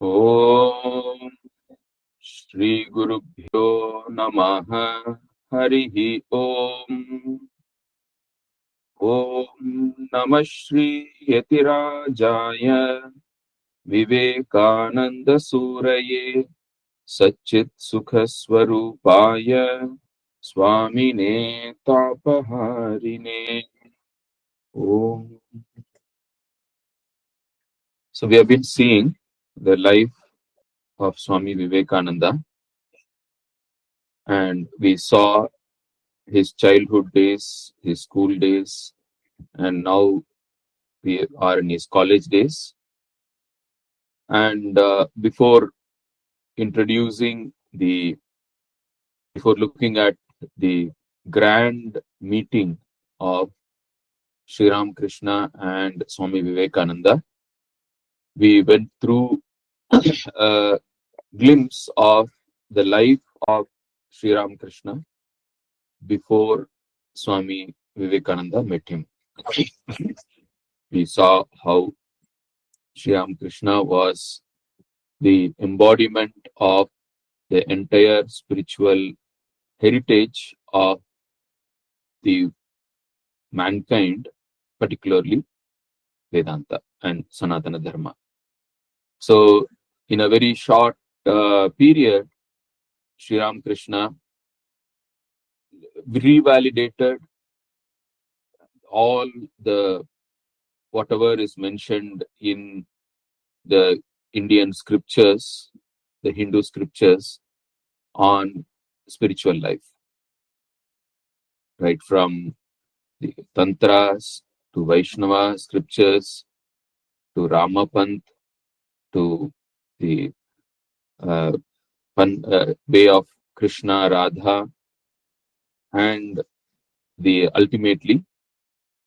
Om Shri Gurubhyo Namaha Harihi Om Om Namah Shri Yatirajaya Vivekananda Suraye Satchit Sukha Swarupaya Swamine Tapaharine Om. So we have been seeing the life of Swami Vivekananda, and we saw his childhood days, his school days, and now we are in his college days. And before looking at the grand meeting of Shri Ramakrishna and Swami Vivekananda, we went through a glimpse of the life of Shri Ramakrishna before Swami Vivekananda met him. We saw how Shri Ramakrishna was the embodiment of the entire spiritual heritage of the mankind, particularly Vedanta and Sanatana Dharma. So, in a very short period, Sri Ramakrishna revalidated all the whatever is mentioned in the Indian scriptures, the Hindu scriptures on spiritual life, right from the Tantras to Vaishnava scriptures to Ramapant to the way of Krishna, Radha, and ultimately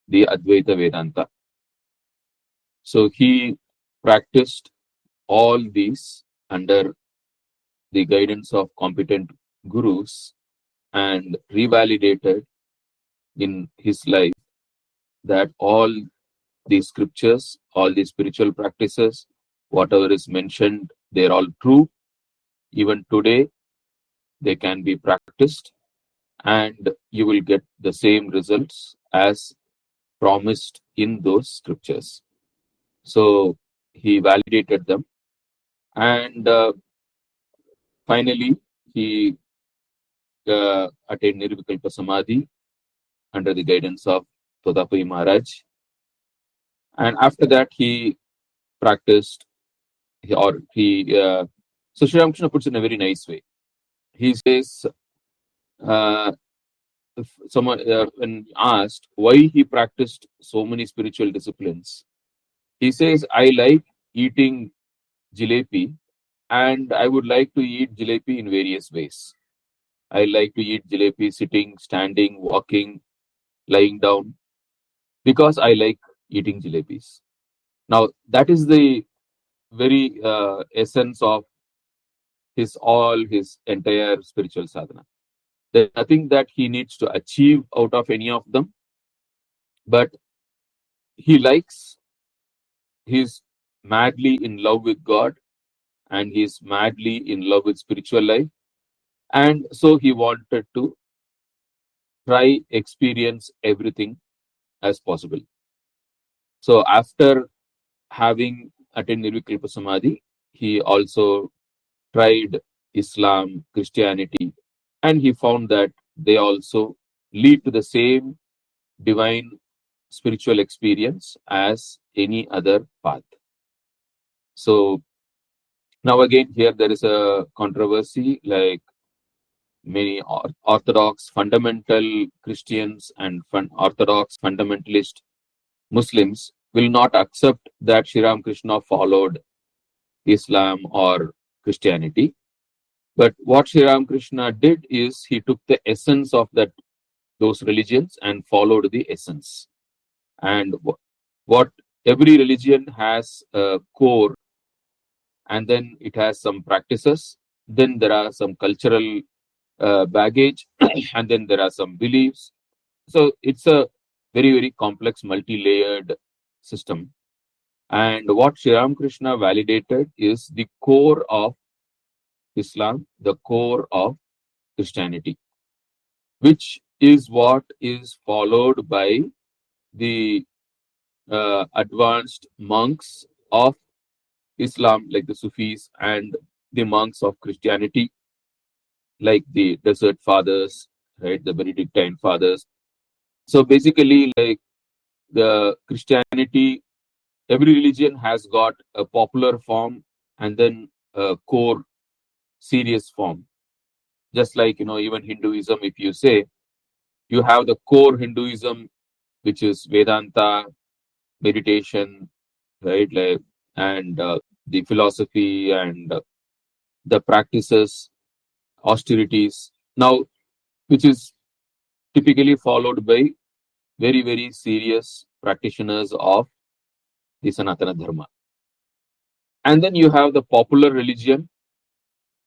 the Advaita Vedanta. So he practiced all these under the guidance of competent gurus and revalidated in his life that all these scriptures, all these spiritual practices, whatever is mentioned, they're all true. Even today, they can be practiced and you will get the same results as promised in those scriptures. So he validated them, and finally he attained Nirvikalpa Samadhi under the guidance of Todapai Maharaj. And after that he practiced, so Sri Ramakrishna puts it in a very nice way. He says, if someone when asked why he practiced so many spiritual disciplines, he says, I like eating jalebi, and I would like to eat jalebi in various ways. I like to eat jalebi sitting, standing, walking, lying down, because I like eating jalebis. Now, that is the very essence of his entire spiritual sadhana. There's nothing that he needs to achieve out of any of them, but he likes, he's madly in love with God, and he's madly in love with spiritual life, and so he wanted to try experience everything as possible. So after having attained Nirvikalpa Samadhi, he also tried Islam, Christianity, and he found that they also lead to the same divine spiritual experience as any other path. So now again, here there is a controversy, like many Orthodox fundamental Christians and Orthodox fundamentalist Muslims will not accept that Sri Ramakrishna followed Islam or Christianity. But what Sri Ramakrishna did is he took the essence of those religions and followed the essence. And what every religion has a core, and then it has some practices, then there are some cultural baggage, and then there are some beliefs. So it's a very, very complex, multi-layered system. And what Sri Ramakrishna validated is the core of Islam, the core of Christianity, which is what is followed by the advanced monks of Islam, like the Sufis, and the monks of Christianity, like the Desert Fathers, right, the Benedictine Fathers. So basically, like the Christianity, every religion has got a popular form and then a core serious form. Just like, even Hinduism, if you say, you have the core Hinduism, which is Vedanta, meditation, right, like, and the philosophy and the practices, austerities. Now, which is typically followed by very, very serious practitioners of the Sanatana Dharma. And then you have the popular religion,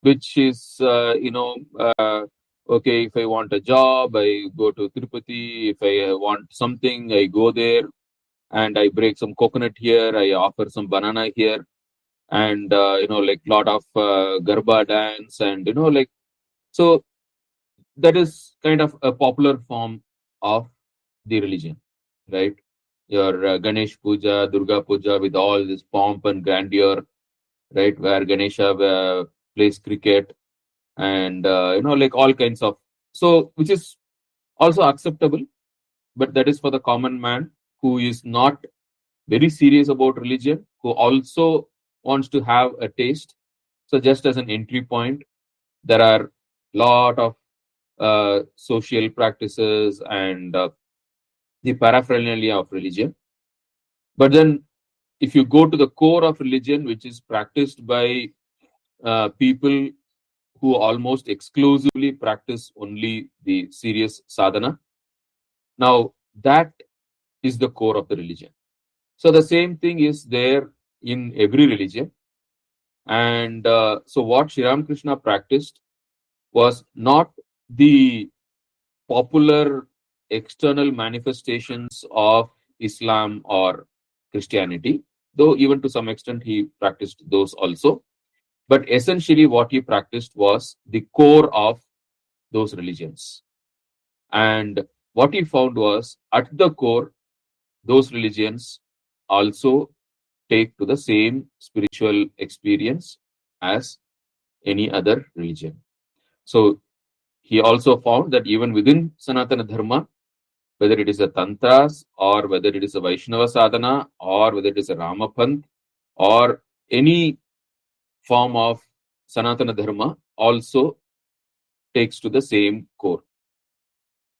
which is, okay, if I want a job, I go to Tirupati. If I want something, I go there and I break some coconut here, I offer some banana here, and, like lot of Garba dance, and, like, so that is kind of a popular form of the religion, right? Your Ganesh Puja, Durga Puja with all this pomp and grandeur, right? Where Ganesha plays cricket and, like all kinds of, so which is also acceptable, but that is for the common man who is not very serious about religion, who also wants to have a taste. So just as an entry point, there are lot of social practices and the paraphernalia of religion. But then if you go to the core of religion, which is practiced by people who almost exclusively practice only the serious sadhana, now that is the core of the religion. So the same thing is there in every religion. And so what Sri Ramakrishna practiced was not the popular external manifestations of Islam or Christianity, though even to some extent he practiced those also. But essentially what he practiced was the core of those religions. And what he found was at the core, those religions also take to the same spiritual experience as any other religion. So he also found that even within Sanatana Dharma, whether it is a Tantras or whether it is a Vaishnava Sadhana or whether it is a Ramapanth or any form of Sanatana Dharma, also takes to the same core.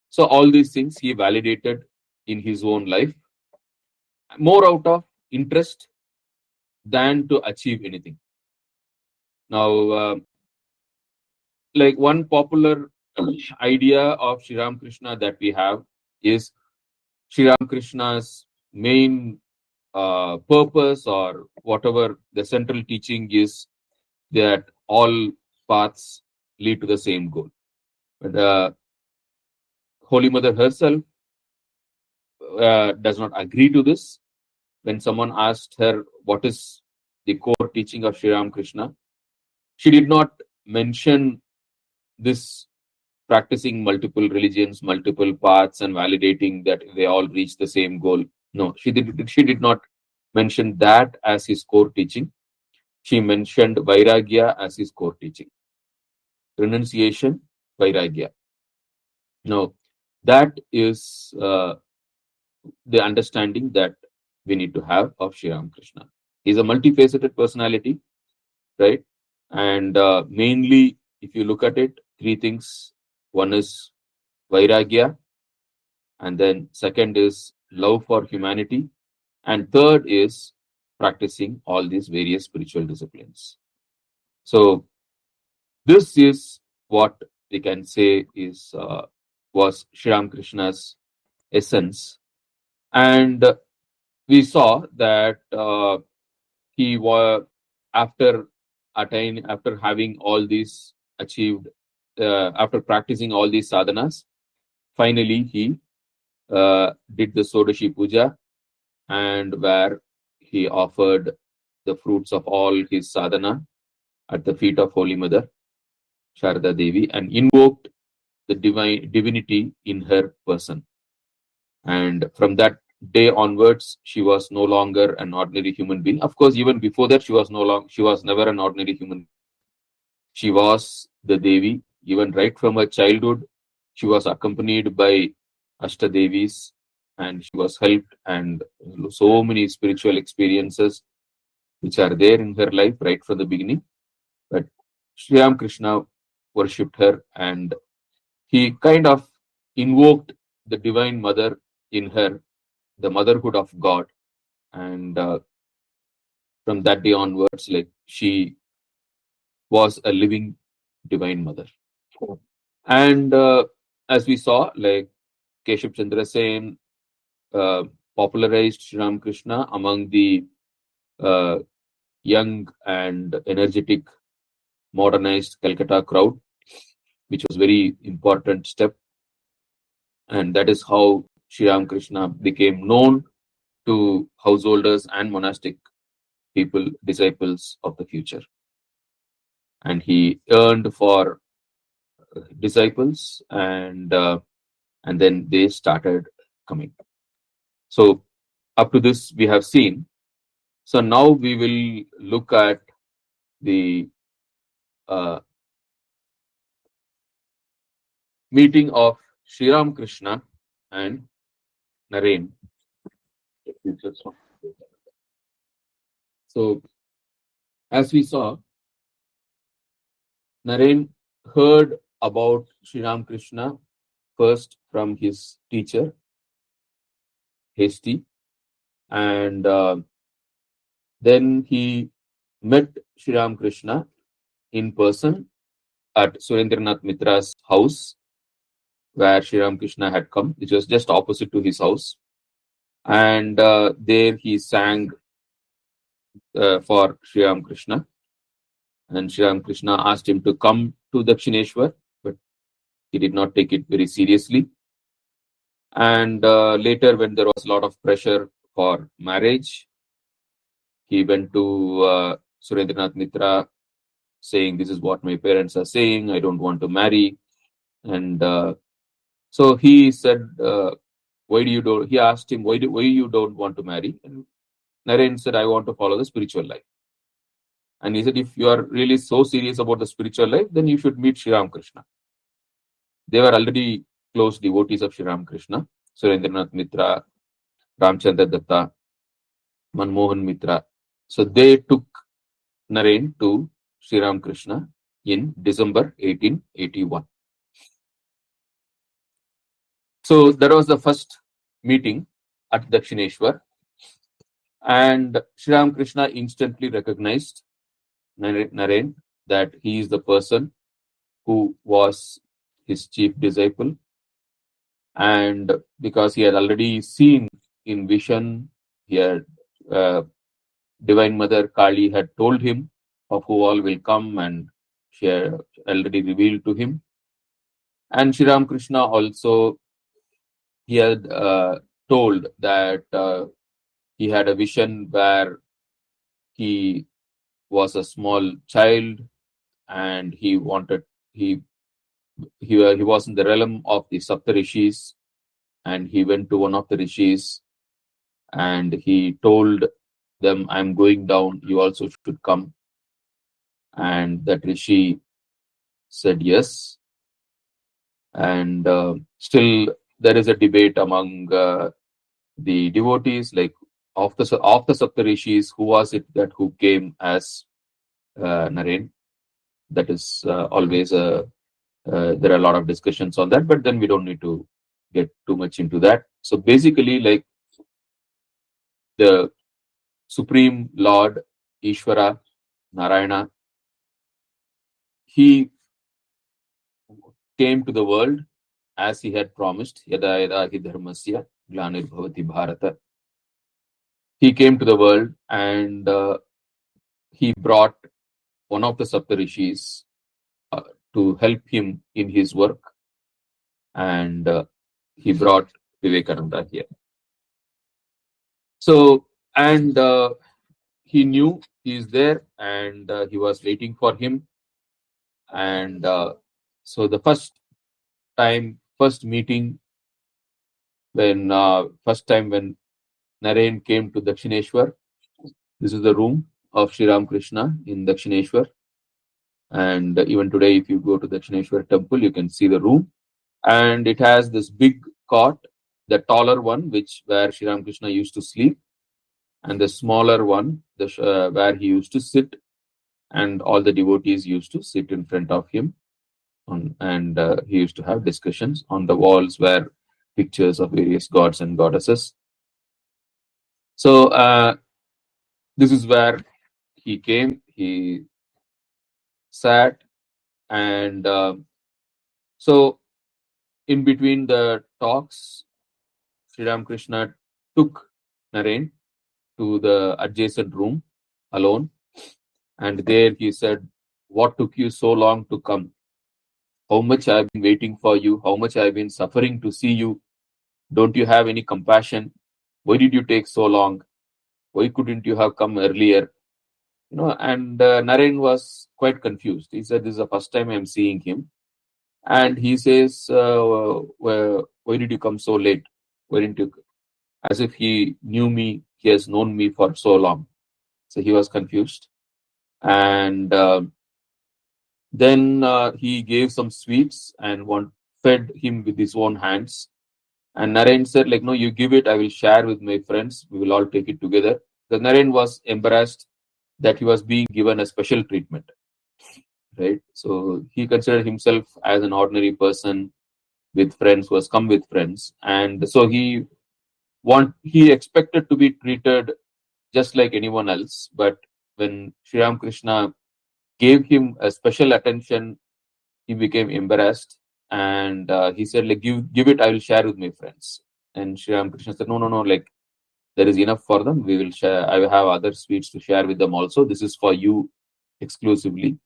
So all these things he validated in his own life, more out of interest than to achieve anything. Now, like one popular idea of Sri Ramakrishna that we have is Sri Ramakrishna's main purpose, or whatever the central teaching is, that all paths lead to the same goal. The Holy Mother herself does not agree to this. When someone asked her what is the core teaching of Sri Ramakrishna, she did not mention this practicing multiple religions, multiple paths, and validating that they all reach the same goal. No, she did not mention that as his core teaching. She mentioned Vairagya as his core teaching. Renunciation, Vairagya. Now, that is the understanding that we need to have of Sri Ramakrishna. He's a multifaceted personality, right? And mainly, if you look at it, three things. One is Vairagya, and then second is love for humanity, and third is practicing all these various spiritual disciplines. So this is what we can say is was Sri Ramakrishna's essence. And we saw that he was, after having all these achieved, after practicing all these sadhanas, finally he did the Sodashi Puja, and where he offered the fruits of all his sadhana at the feet of Holy Mother, Sharada Devi, and invoked the divinity in her person. And from that day onwards, she was no longer an ordinary human being. Of course, even before that, she was never an ordinary human being. She was the Devi. Even right from her childhood, she was accompanied by Ashtadevis, and she was helped, and so many spiritual experiences which are there in her life right from the beginning. But Sri Krishna worshipped her, and he kind of invoked the Divine Mother in her, the motherhood of God. And from that day onwards, like, she was a living Divine Mother. And as we saw, like, Keshav Chandra Sen popularized Sri Krishna among the uh, young and energetic modernized Calcutta crowd, which was very important step. And that is how Sri Krishna became known to householders and monastic people, disciples of the future. And he earned for disciples, and then they started coming. So up to this we have seen. So now we will look at the meeting of Sri Krishna and Naren. So as we saw, Naren heard about Sri Krishna first from his teacher, Hasty, and then he met Sri Krishna in person at Surendranath Mitra's house, where Sri Krishna had come, which was just opposite to his house. And there he sang for Sri Krishna. And Sri Krishna asked him to come to Dakshineshwar, but he did not take it very seriously. And later, when there was a lot of pressure for marriage, he went to Surendranath Mitra saying, "This is what my parents are saying, I don't want to marry." And so he said, "Why do you don't?" He asked him, "Why you don't want to marry?" And Naren said, "I want to follow the spiritual life." And he said, "If you are really so serious about the spiritual life, then you should meet Sri Krishna." They were already close devotees of Sri Krishna, Surendranath Mitra, Ramchandra Datta, Manmohan Mitra. So they took Naren to Sri Krishna in December 1881. So that was the first meeting at Dakshineshwar, and Sri Krishna instantly recognized Naren, that he is the person who was his chief disciple. And because he had already seen in vision, he had Divine Mother Kali had told him of who all will come, and she had already revealed to him. And Sri Krishna also, he had told that he had a vision where he was a small child, and he was in the realm of the Saptarishis, and he went to one of the rishis, and he told them, "I'm going down, you also should come." And that rishi said yes. And still there is a debate among the devotees, like, of the Saptarishis, who was it that who came as Naren. That is always there are a lot of discussions on that, but then we don't need to get too much into that. So basically, like, the Supreme Lord Ishvara, Narayana, he came to the world as he had promised. Yada yada hi dharmasya glanir bharata. He came to the world, and he brought one of the Saptarishis to help him in his work, and he brought Vivekananda here. So And he knew he is there, and he was waiting for him. And so the first meeting, when first time when Narayan came to Dakshineshwar, this is the room of Sri Ramakrishna in Dakshineshwar. And even today, if you go to Dakshineshwar temple, you can see the room. And it has this big cot, the taller one, where Sri Ramakrishna used to sleep, and the smaller one, where he used to sit, and all the devotees used to sit in front of him. And he used to have discussions. On the walls were pictures of various gods and goddesses. So this is where he came. He sat, and so in between the talks, Sri Ramakrishna took Naren to the adjacent room alone, and there he said, "What took you so long to come? How much I've been waiting for you, how much I've been suffering to see you. Don't you have any compassion? Why did you take so long? Why couldn't you have come earlier?" And Naren was quite confused. He said, "This is the first time I'm seeing him." And he says, "Why did you come so late? Why didn't you?" As if he knew me, he has known me for so long. So he was confused. And then he gave some sweets and fed him with his own hands. And Naren said, "No, you give it, I will share with my friends. We will all take it together." Because Naren was embarrassed that he was being given a special treatment, right? So he considered himself as an ordinary person with friends, who has come with friends. And so he expected to be treated just like anyone else. But when Sri Ramakrishna gave him a special attention, he became embarrassed, and he said, give it, I will share with my friends." And Sri Ramakrishna said, "No, no, no, there is enough for them. We will share. I will have other sweets to share with them also. This is for you exclusively."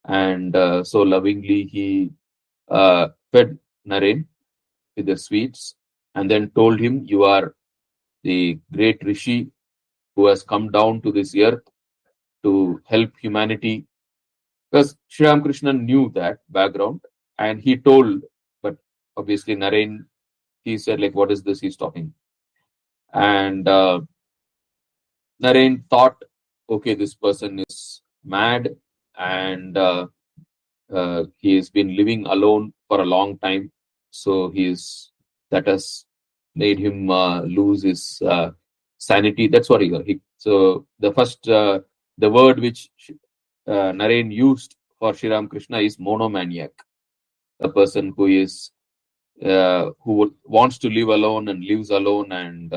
And so lovingly he fed Naren with the sweets, and then told him, "You are the great Rishi who has come down to this earth to help humanity." Because Sri Ramakrishna knew that background, and he told, but obviously Naren, he said, "What is this he's talking?" And Naren thought, okay, this person is mad, and he has been living alone for a long time. So that has made him lose his sanity. That's what he got. So the word which Naren used for Sri Ramakrishna is monomaniac, a person who wants to live alone and lives alone, and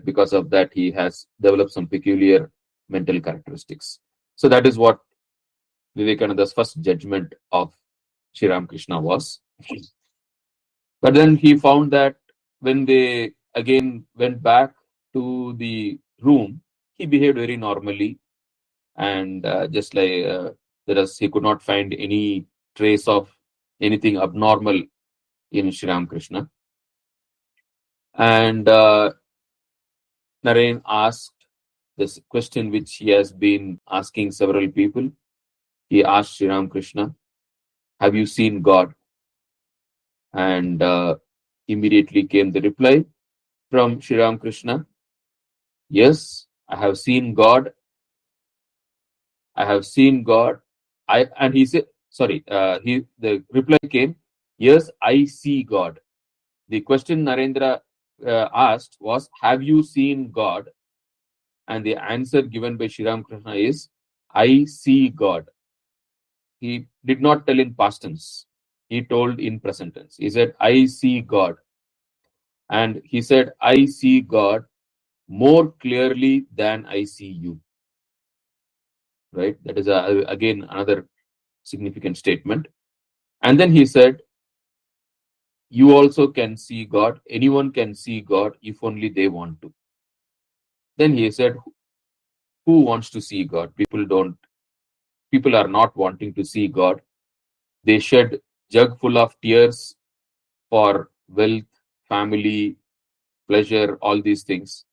because of that he has developed some peculiar mental characteristics. So that is what Vivekananda's first judgment of Sri Ramakrishna was. But then he found that when they again went back to the room, he behaved very normally, and just like he could not find any trace of anything abnormal in Sri Ramakrishna. And Naren asked this question which he has been asking several people. He asked Sri Ramakrishna, "Have you seen God?" And immediately came the reply from Sri Ramakrishna, "Yes, I have seen God. I have seen God." And he said, sorry, the reply came, "Yes, I see God." The question Narendra asked was, "Have you seen God?" And the answer given by Sri Ramakrishna is, "I see God." He did not tell in past tense. He told in present tense. He said, "I see God." And he said, "I see God more clearly than I see you." Right? That is again another significant statement. And then he said, "You also can see God. Anyone can see God if only they want to." Then he said, "Who wants to see God? People are not wanting to see God. They shed jug full of tears for wealth, family, pleasure, all these things.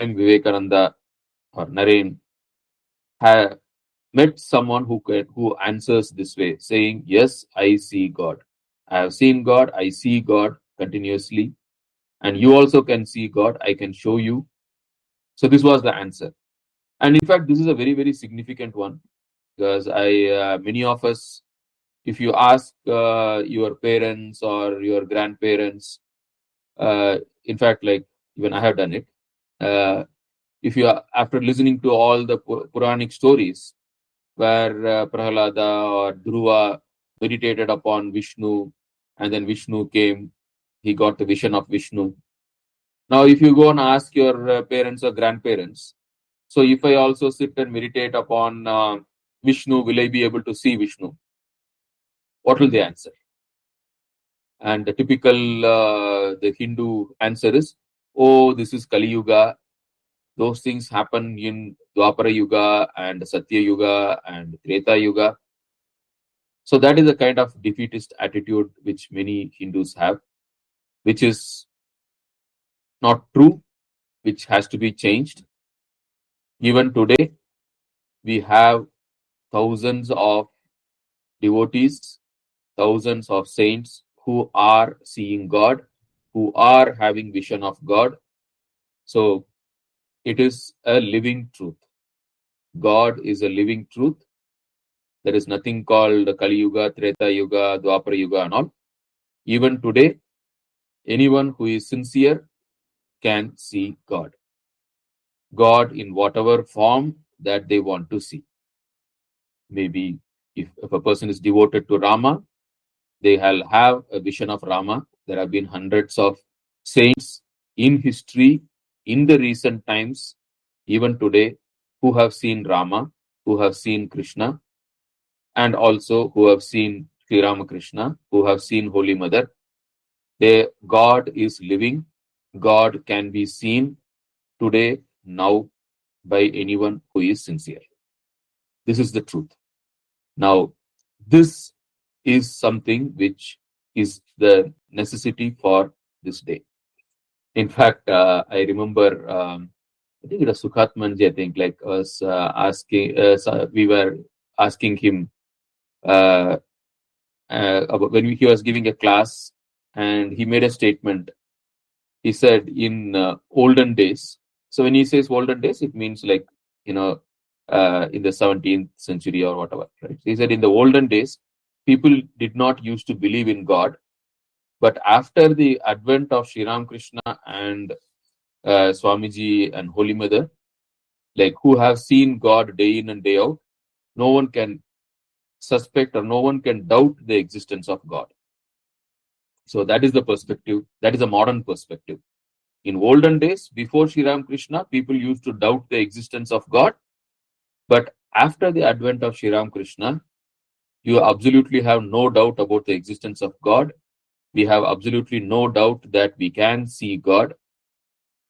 Swami Vivekananda or Naren have met someone who answers this way, saying, "Yes, I see God. I have seen God. I see God continuously, and you also can see God. I can show you." So this was the answer, and in fact, this is a very very significant one because many of us, if you ask your parents or your grandparents, in fact, like even I have done it. If you are, after listening to all the Puranic stories where Prahalada or Dhruva meditated upon Vishnu, and then Vishnu came, he got the vision of Vishnu. Now, if you go and ask your parents or grandparents, so if I also sit and meditate upon Vishnu, will I be able to see Vishnu? What will they answer? And the typical the Hindu answer is, "Oh, this is Kali Yuga. Those things happen in Dwapara Yuga and Satya Yuga and Treta Yuga." So that is a kind of defeatist attitude which many Hindus have, which is not true, which has to be changed. Even today, we have thousands of devotees, thousands of saints who are seeing God, who are having vision of God. So it is a living truth. God is a living truth. There is nothing called Kali Yuga, Treta Yuga, Dwapara Yuga and all. Even today, anyone who is sincere can see God. God in whatever form that they want to see. Maybe if a person is devoted to Rama, they will have a vision of Rama. There have been hundreds of saints in history, in the recent times, even today, who have seen Rama, who have seen Krishna, and also who have seen Sri Ramakrishna, who have seen Holy Mother. God is living. God can be seen today, now, by anyone who is sincere. This is the truth. Now, this is something which is the necessity for this day. In fact, I remember, I think it was Sukhatmanji, I think, like was asking, we were asking him about when he was giving a class, and he made a statement. He said in olden days. So when he says olden days, it means like, in the 17th century or whatever. Right? He said in the olden days, people did not used to believe in God, but after the advent of Sri Ramakrishna and Swamiji and Holy Mother, like who have seen God day in and day out, no one can suspect or no one can doubt the existence of God. So that is the perspective. That is a modern perspective. In olden days, before Sri Ramakrishna, people used to doubt the existence of God. But after the advent of Sri Ramakrishna, you absolutely have no doubt about the existence of God. We have absolutely no doubt that we can see God,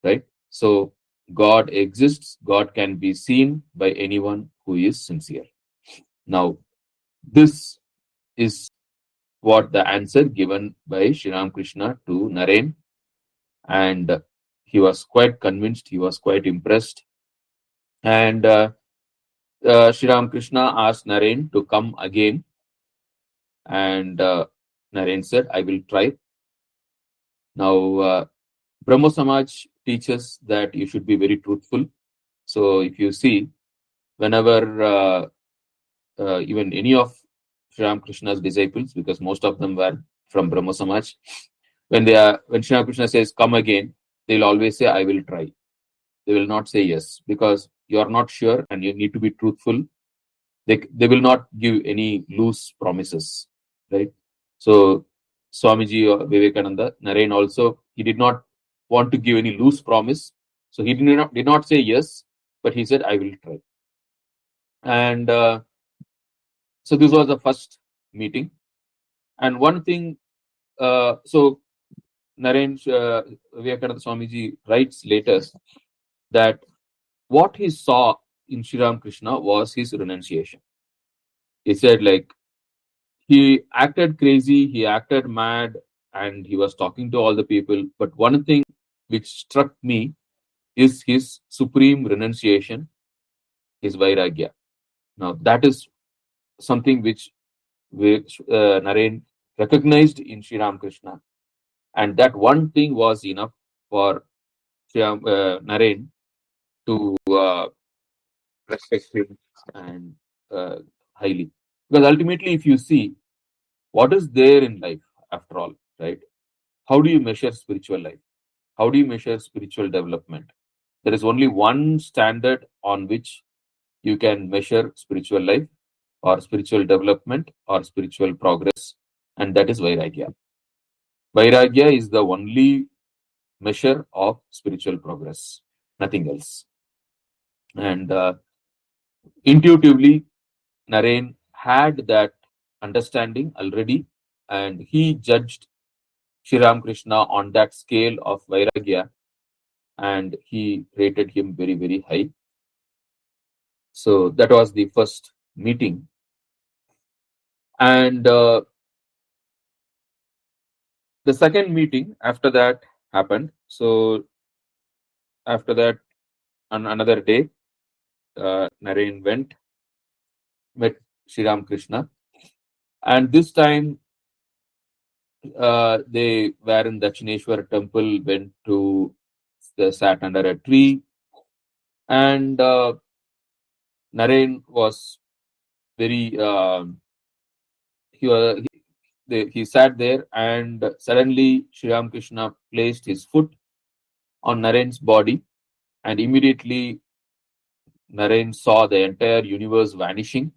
right? So God exists. God can be seen by anyone who is sincere. Now, this is what the answer given by Sri Ramakrishna to Naren, and he was quite convinced. He was quite impressed, and Sri Ramakrishna asked Naren to come again, and Naren said, "I will try." Now, Brahmo Samaj teaches that you should be very truthful. So if you see, whenever even any of Sri Ramakrishna's disciples, because most of them were from Brahmo Samaj, when Sri Ramakrishna says, "Come again," they'll always say, "I will try." They will not say yes, because you are not sure and you need to be truthful. They will not give any loose promises, right? So Swamiji or Vivekananda, Naren also, he did not want to give any loose promise. So he did not say yes, but he said, "I will try." And so this was the first meeting. And one thing, so Naren Vivekananda Swamiji writes later that what he saw in Sri Ramakrishna was his renunciation. He said, like, he acted crazy, he acted mad, and he was talking to all the people. But one thing which struck me is his supreme renunciation, his vairagya. Now, that is something which Naren recognized in Sri Ramakrishna, and that one thing was enough for Naren to respect him and highly. Because ultimately, if you see what is there in life, after all, right? How do you measure spiritual life? How do you measure spiritual development? There is only one standard on which you can measure spiritual life or spiritual development or spiritual progress, and that is Vairagya. Vairagya is the only measure of spiritual progress, nothing else. And intuitively, Naren had that understanding already, and he judged Sri Ramakrishna on that scale of Vairagya, and he rated him very, very high. So that was the first meeting. And the second meeting after that happened. So after that, on another day, Naren went, met Sri Ramakrishna, and this time they were in Dakshineshwar temple, went to, they sat under a tree, and Naren was very, he sat there, and suddenly Sri Ramakrishna placed his foot on Naren's body, and immediately Naren saw the entire universe vanishing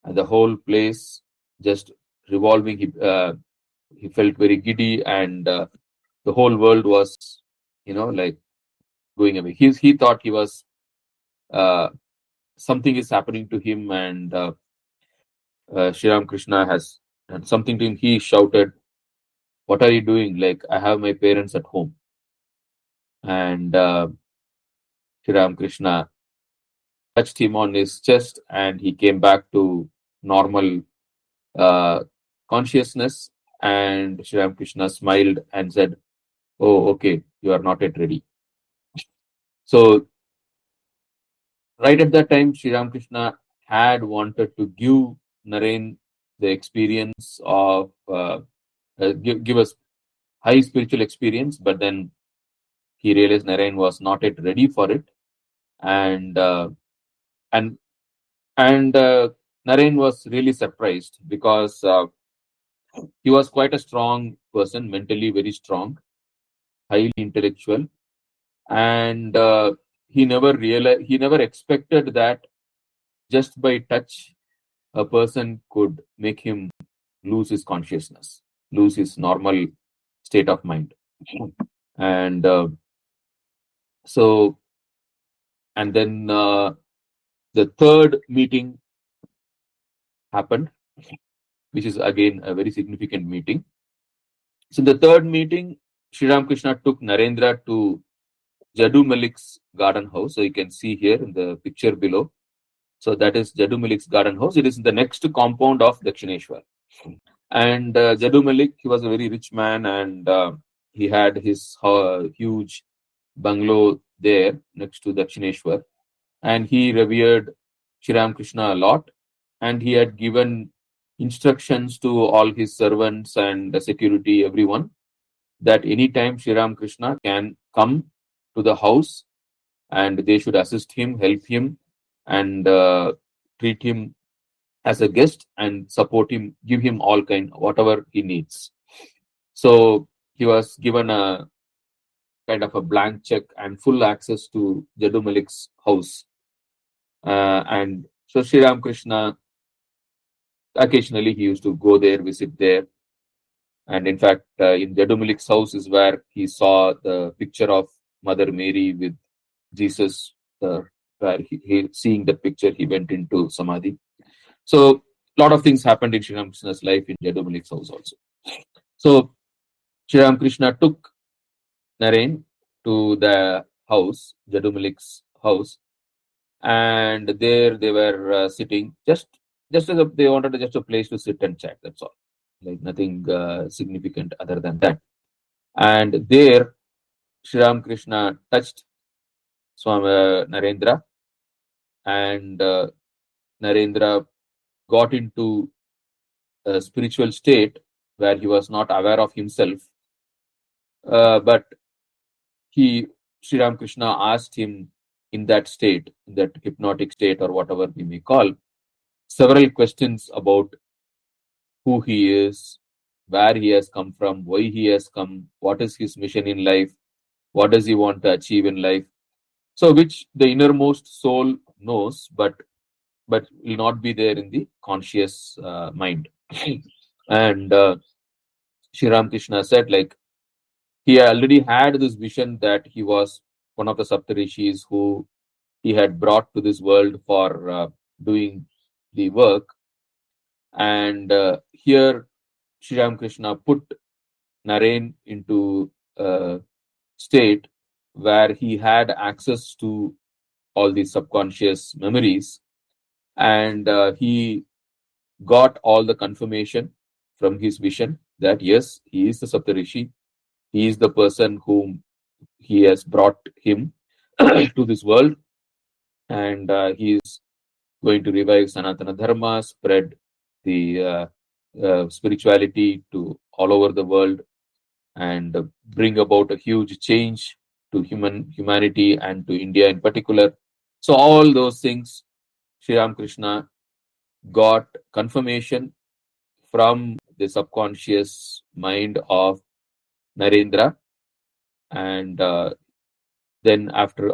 and the whole place just revolving. He felt very giddy, and the whole world was, like going away. He thought he was, something is happening to him, and Sri Ramakrishna has done something to him. He shouted, "What are you doing? Like, I have my parents at home." And Sri Ramakrishna touched him on his chest, and he came back to normal uh, consciousness. And Sri Ramakrishna smiled and said, "Oh, okay, you are not yet ready." So, right at that time, Sri Ramakrishna had wanted to give Naren the experience of give us high spiritual experience, but then he realized Naren was not yet ready for it, and and Naren was really surprised because he was quite a strong person, mentally very strong, highly intellectual, and he never expected that just by touch a person could make him lose his consciousness, lose his normal state of mind. And so, and then the third meeting happened, which is again a very significant meeting. So, in the third meeting, Sri Ramakrishna took Narendra to Jadu Malik's garden house. So, you can see here in the picture below. So, that is Jadu Malik's garden house. It is in the next compound of Dakshineshwar. And Jadu Malik, he was a very rich man, and he had his huge bungalow there next to Dakshineshwar. And he revered Sri Ramakrishna a lot. And he had given instructions to all his servants and the security, everyone, that anytime Sri Ramakrishna can come to the house and they should assist him, help him, and treat him as a guest and support him, give him all whatever he needs. So he was given a kind of a blank check and full access to Jadu Malik's house. And so Sri Ramakrishna, occasionally he used to go there, visit there. And in fact, in Jadu Malik's house is where he saw the picture of Mother Mary with Jesus. Where seeing that picture, he went into Samadhi. So a lot of things happened in Sri Ramakrishna's life in Jadu Malik's house also. So Sri Ramakrishna took Naren to the house, Jadu Malik's house, and there they were sitting, just as they wanted just a place to sit and chat. That's all, like nothing significant other than that. And there, Sri Ramakrishna touched Swami Narendra, and Narendra got into a spiritual state where he was not aware of himself, but he Sri Ramakrishna asked him in that state, in that hypnotic state or whatever we may call, several questions about who he is, where he has come from, why he has come, what is his mission in life, what does he want to achieve in life. So, which the innermost soul knows, but will not be there in the conscious mind. And Sri Ramakrishna said, like, he already had this vision that he was one of the Saptarishis who he had brought to this world for doing the work. And here Sri Ramakrishna put Naren into a state where he had access to all these subconscious memories, and he got all the confirmation from his vision that yes, he is the Saptarishi, he is the person whom he has brought him to this world, and he is going to revive Sanatana Dharma, spread the spirituality to all over the world, and bring about a huge change to humanity and to India in particular. So all those things, Sri Ramakrishna got confirmation from the subconscious mind of Narendra, and then after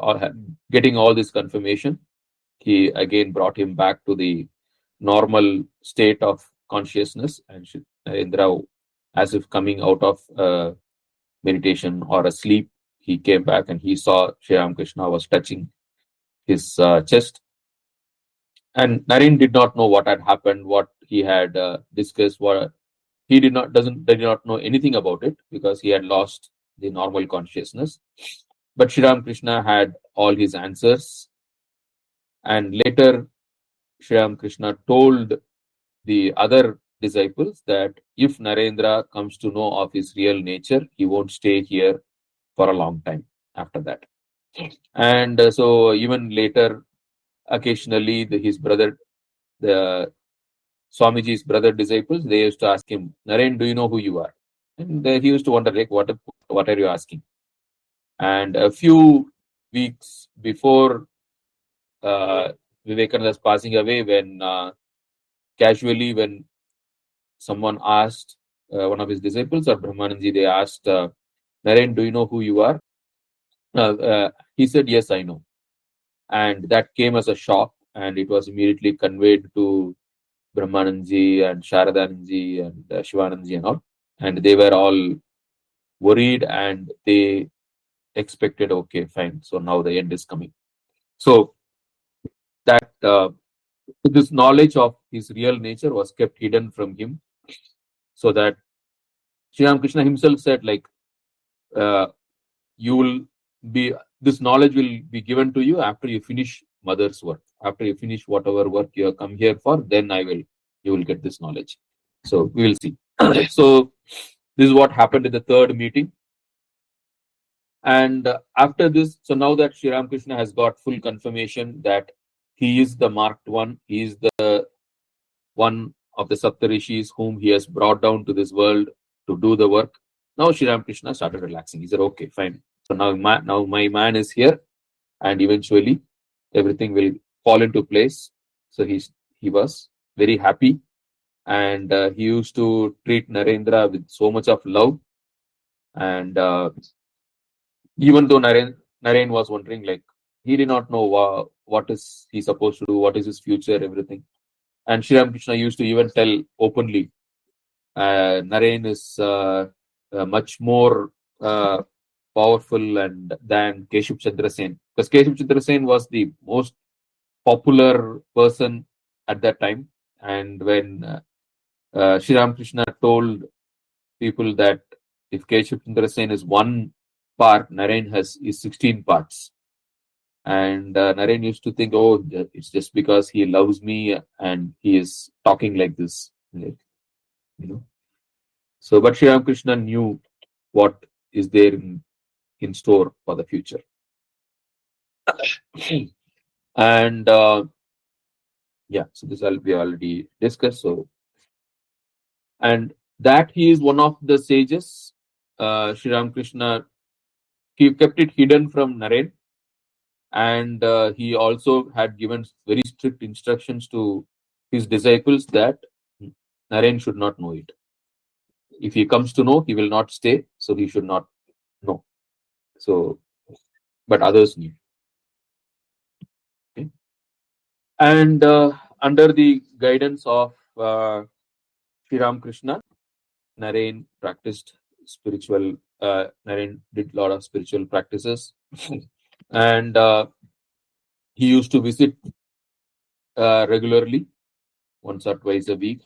getting all this confirmation, he again brought him back to the normal state of consciousness, and Narendra, as if coming out of meditation or a sleep, he came back and he saw Sri Ramakrishna was touching his chest. And Naren did not know what had happened, what he had discussed, what he did not know anything about it because he had lost the normal consciousness. But Sri Ramakrishna had all his answers, and later Sri Ramakrishna told the other disciples that if Narendra comes to know of his real nature, he won't stay here for a long time after that. And so even later, occasionally his brother, the Swamiji's brother disciples, they used to ask him, Naren, do you know who you are? And he used to wonder, like, what are you asking? And a few weeks before Vivekananda's passing away, when casually, when someone asked one of his disciples or Brahmananji, they asked, Naren, do you know who you are? He said, yes, I know. And that came as a shock, and it was immediately conveyed to Brahmananji and Sharadanji and Shivananji and all. And they were all worried, and they expected, okay, fine, so now the end is coming. So that this knowledge of his real nature was kept hidden from him, so that Sri Ramakrishna himself said, like, you will be, this knowledge will be given to you after you finish mother's work, after you finish whatever work you have come here for, then you will get this knowledge. So we will see. So this is what happened in the third meeting. And after this, so now that Sri Ramakrishna has got full confirmation that he is the marked one, he is the one of the Saptarishis whom he has brought down to this world to do the work. Now Sri Ramakrishna started relaxing. He said, okay, fine. So now my man is here, and eventually everything will fall into place. So he was very happy, and he used to treat Narendra with so much of love. And even though Naren was wondering, like, he did not know what is he supposed to do, what is his future, everything. And Sri Ramakrishna used to even tell openly, Naren is much more powerful and than Keshav Chandra Sen, because Keshav Chandra Sen was the most popular person at that time. And when Sri Ramakrishna told people that if Keshav Chandra Sen is one part, Naren is 16 parts. And Naren used to think, oh, it's just because he loves me and he is talking like this. Like, you know. So, but Sri Ramakrishna knew what is there in store for the future. And yeah, so this we already discussed. So, and that he is one of the sages. Sri Ramakrishna, he kept it hidden from Naren, and he also had given very strict instructions to his disciples that Naren should not know it. If he comes to know, he will not stay, so he should not know. So, but others knew. Okay? And under the guidance of Sri Ramakrishna, Naren practiced spiritual. Naren did a lot of spiritual practices, and he used to visit regularly, once or twice a week.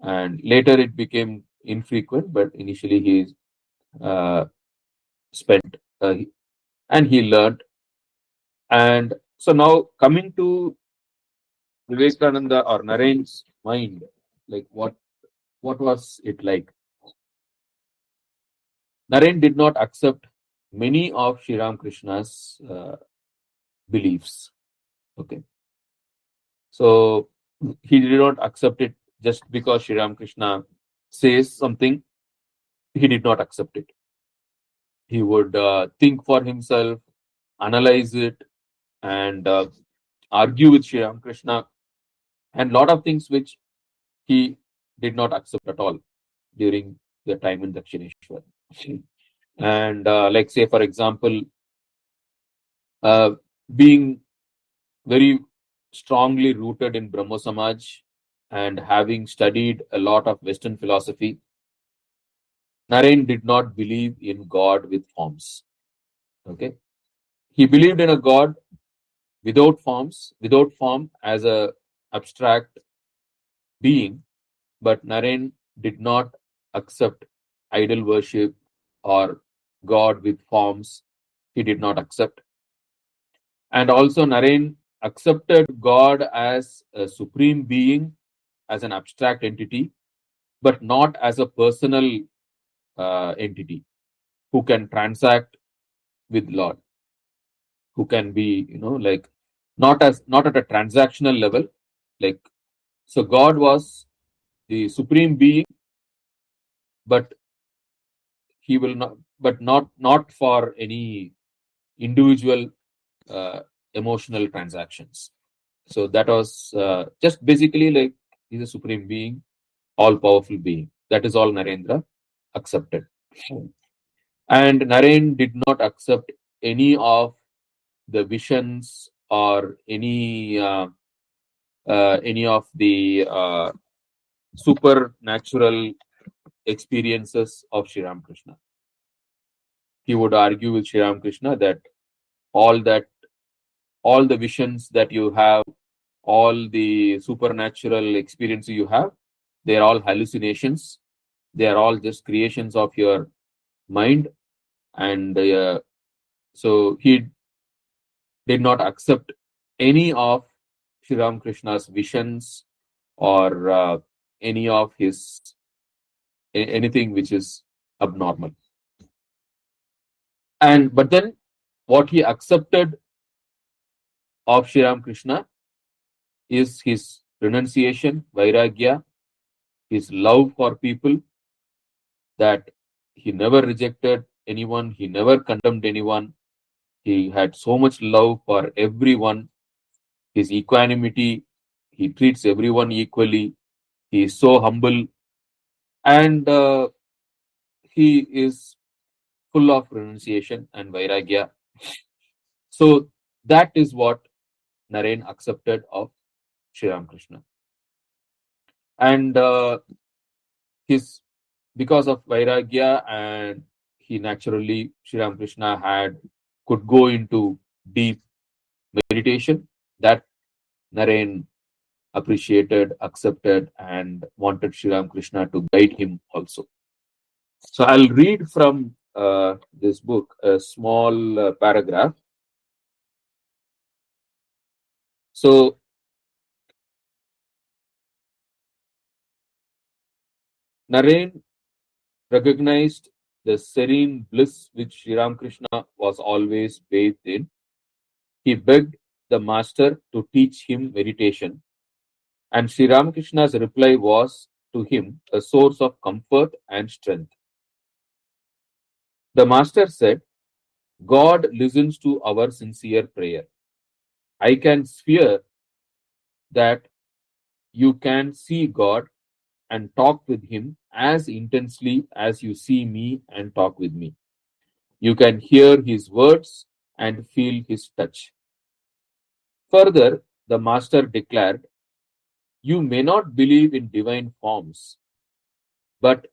And later it became infrequent, but initially he uh, spent and he learned. And so now coming to Vivekananda or Naren's mind, like what was it like? Naren did not accept many of Sri Ramakrishna's beliefs. Okay, so he did not accept it just because Sri Ramakrishna says something. He did not accept it. He would think for himself, analyze it, and argue with Sri Ramakrishna, and lot of things which he did not accept at all during the time in Dakshineshwar. And like say for example, uh, being very strongly rooted in Brahmo Samaj and having studied a lot of Western philosophy, Naren did not believe in God with forms. Okay, he believed in a God without forms, without form as a abstract being, but Naren did not accept idol worship or God with forms. He did not accept. And also Naren accepted God as a supreme being, as an abstract entity, but not as a personal entity who can transact with Lord, who can be, like not at a transactional level. Like, so God was the supreme being, but he will not, but not for any individual emotional transactions. So that was just basically like he's a supreme being, all powerful being. That is all Narendra accepted. And Naren did not accept any of the visions or any of the supernatural experiences of Sri Ramakrishna. He would argue with Sri Ramakrishna that all that all the visions that you have, all the supernatural experiences you have, they are all hallucinations. They are all just creations of your mind. And so he did not accept any of Sri Ramakrishna's visions or any of his anything which is abnormal. And but then what he accepted of Sri Ramakrishna is his renunciation, vairagya, his love for people, that he never rejected anyone, he never condemned anyone. He had so much love for everyone, his equanimity, he treats everyone equally, he is so humble, and he is full of renunciation and vairagya. So that is what Naren accepted of Sri Ramakrishna. And his because of vairagya, and he naturally, Sri Ramakrishna could go into deep meditation. That Naren appreciated, accepted, and wanted Sri Ramakrishna to guide him also. So I'll read from this book a small paragraph. So Naren recognized the serene bliss which Sri Ramakrishna was always bathed in. he begged the master to teach him meditation, and Sri Ramakrishna's reply was to him a source of comfort and strength. The master said, God listens to our sincere prayer. I can swear that you can see God and talk with him as intensely as you see me and talk with me. You can hear his words and feel his touch. Further, the master declared, you may not believe in divine forms, but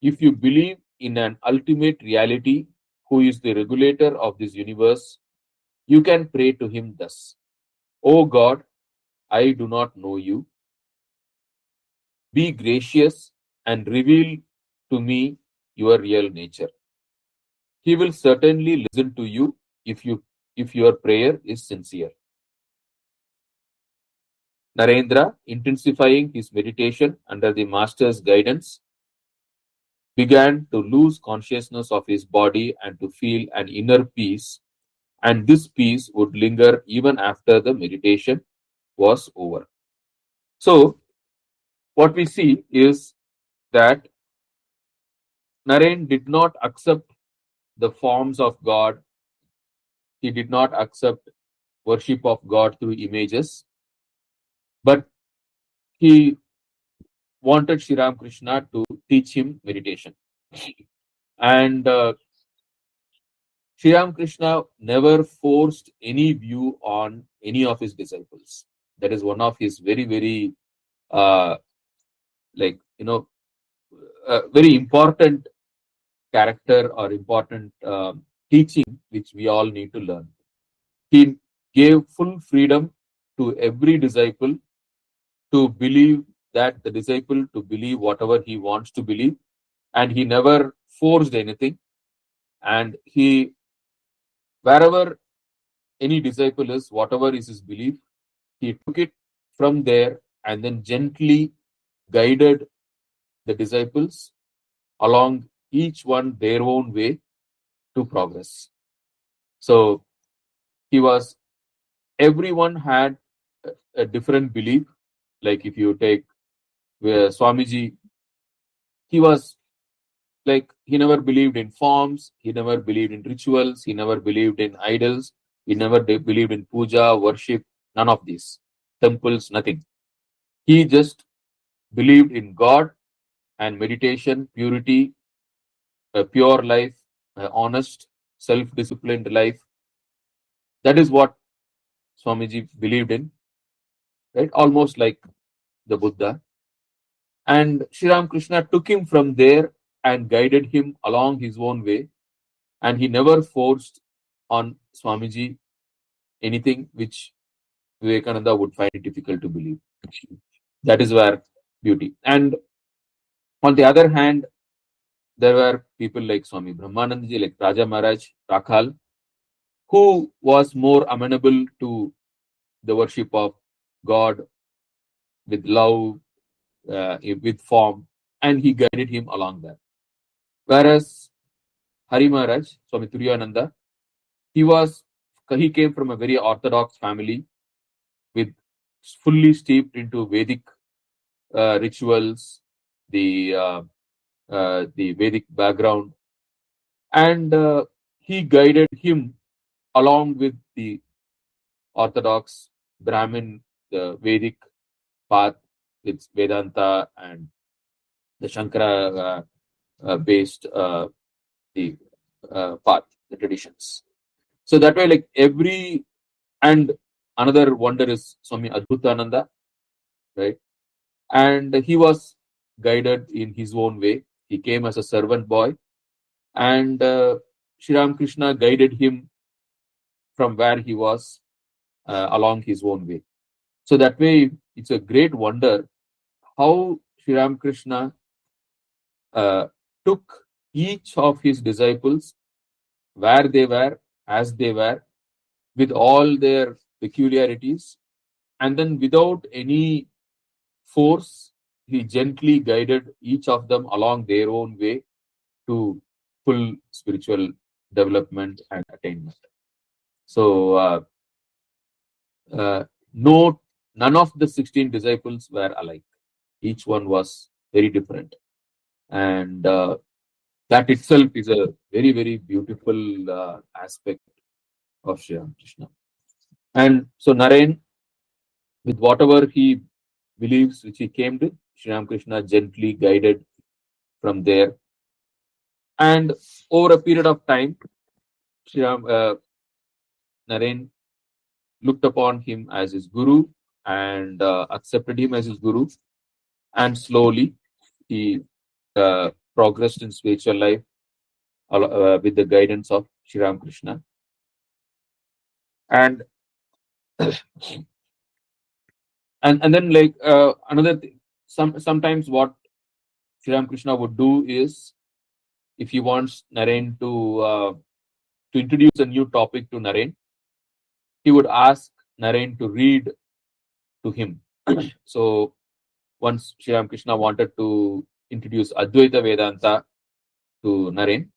if you believe in an ultimate reality who is the regulator of this universe, you can pray to him thus: O God, I do not know you. Be gracious and reveal to me your real nature. He will certainly listen to you if your prayer is sincere. Narendra, intensifying his meditation under the master's guidance, began to lose consciousness of his body and to feel an inner peace, and this peace would linger even after the meditation was over. So, what we see is that Naren did not accept the forms of God, he did not accept worship of God through images, but he wanted Sri Ramakrishna to teach him meditation. And Sri Ramakrishna never forced any view on any of his disciples. That is one of his very, very, uh, very important character or important teaching which we all need to learn. He gave full freedom to every disciple to believe that the disciple to believe whatever he wants to believe, and he never forced anything. And he, wherever any disciple is, whatever is his belief, he took it from there and then gently guided the disciples along each one their own way to progress. So he was, everyone had a different belief. Like if you take Swamiji, he was like, he never believed in forms, he never believed in rituals, he never believed in idols, he never believed in puja, worship, none of these, temples, nothing. He just believed in God and meditation, purity, a pure life, honest, self-disciplined life. That is what Swamiji believed in, right? Almost like the Buddha. And Sri Ramakrishna took him from there and guided him along his own way. And he never forced on Swamiji anything which Vivekananda would find it difficult to believe. That is where beauty. And on the other hand, there were people like Swami Brahmanandaji, like Raja Maharaj, Rakhal, who was more amenable to the worship of God with love, with form, and he guided him along that. Whereas Hari Maharaj, Swami Turiyananda, he came from a very orthodox family with fully steeped into Vedic rituals, the Vedic background, and he guided him along with the orthodox Brahmin, the Vedic path with Vedanta and the Shankara based the path, the traditions. So that way, like and another wonder is Swami Adbhutananda, right? And he was guided in his own way. He came as a servant boy, and Sri Ramakrishna guided him from where he was along his own way. So that way, it's a great wonder how Sri Ramakrishna took each of his disciples where they were, as they were, with all their peculiarities, and then without any force, he gently guided each of them along their own way to full spiritual development and attainment. So no, none of the 16 disciples were alike. Each one was very different. And that itself is a very, very beautiful aspect of Sri Ramakrishna. And so Naren, with whatever he believes, which he came to, Sri Ramakrishna gently guided from there. And over a period of time, Naren looked upon him as his guru and accepted him as his guru. And slowly he progressed in spiritual life with the guidance of Shri Ramakrishna. And and then like another thing, sometimes what Shri Ramakrishna would do is, if he wants Naren to introduce a new topic to Naren, he would ask Naren to read to him. So once Shri Ramakrishna wanted to introduce Advaita Vedanta to Naren,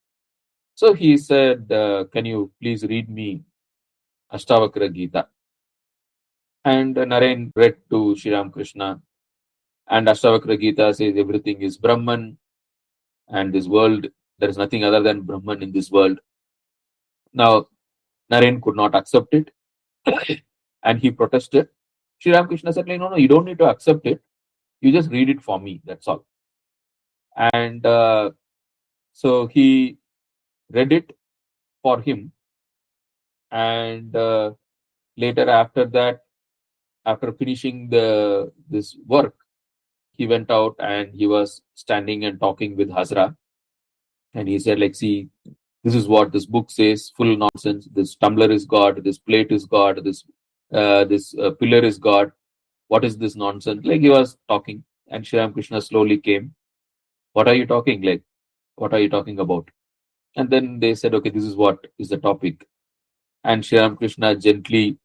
so he said, can you please read me Ashtavakra Gita? And Naren read to Shri Ramakrishna, and Ashtavakra Gita says everything is Brahman, and this world, there is nothing other than Brahman in this world. Now, Naren could not accept it, and he protested. Shri Ramakrishna said, like, no, you don't need to accept it. You just read it for me, that's all. And so he read it for him. And later, after that, after finishing this work, he went out and he was standing and talking with Hazra. And he said, like, see, this is what this book says, full nonsense. This tumbler is God, this plate is God, this pillar is God. What is this nonsense? Like, he was talking, and Shri Ramakrishna slowly came. What are you talking? Like, what are you talking about? And then they said, okay, this is what is the topic. And Shri Ramakrishna gently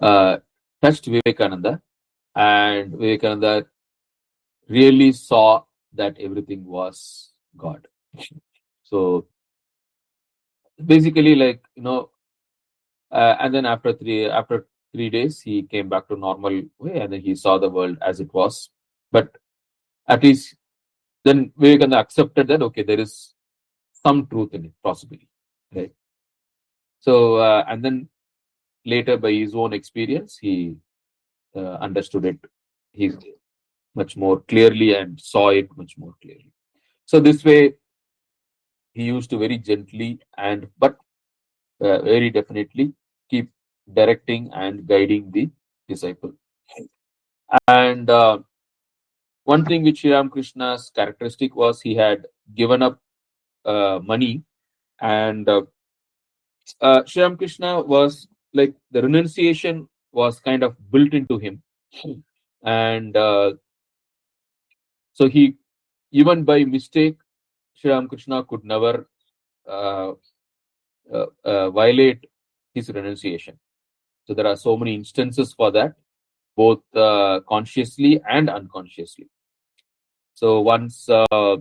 touched Vivekananda, and Vivekananda really saw that everything was God. So basically, like, and then after 3 days, he came back to normal way, and then he saw the world as it was. But at least then Vivekananda accepted that, okay, there is some truth in it, possibly, right? So and then later, by his own experience, he understood it he much more clearly and saw it much more clearly. So this way, he used to very gently but very definitely keep directing and guiding the disciple. And one thing which Sri Ramakrishna's characteristic was, he had given up money, and Sri Ramakrishna was like, the renunciation was kind of built into him. And so he, even by mistake, Sri Ramakrishna could never violate his renunciation. So there are so many instances for that, both consciously and unconsciously. So once there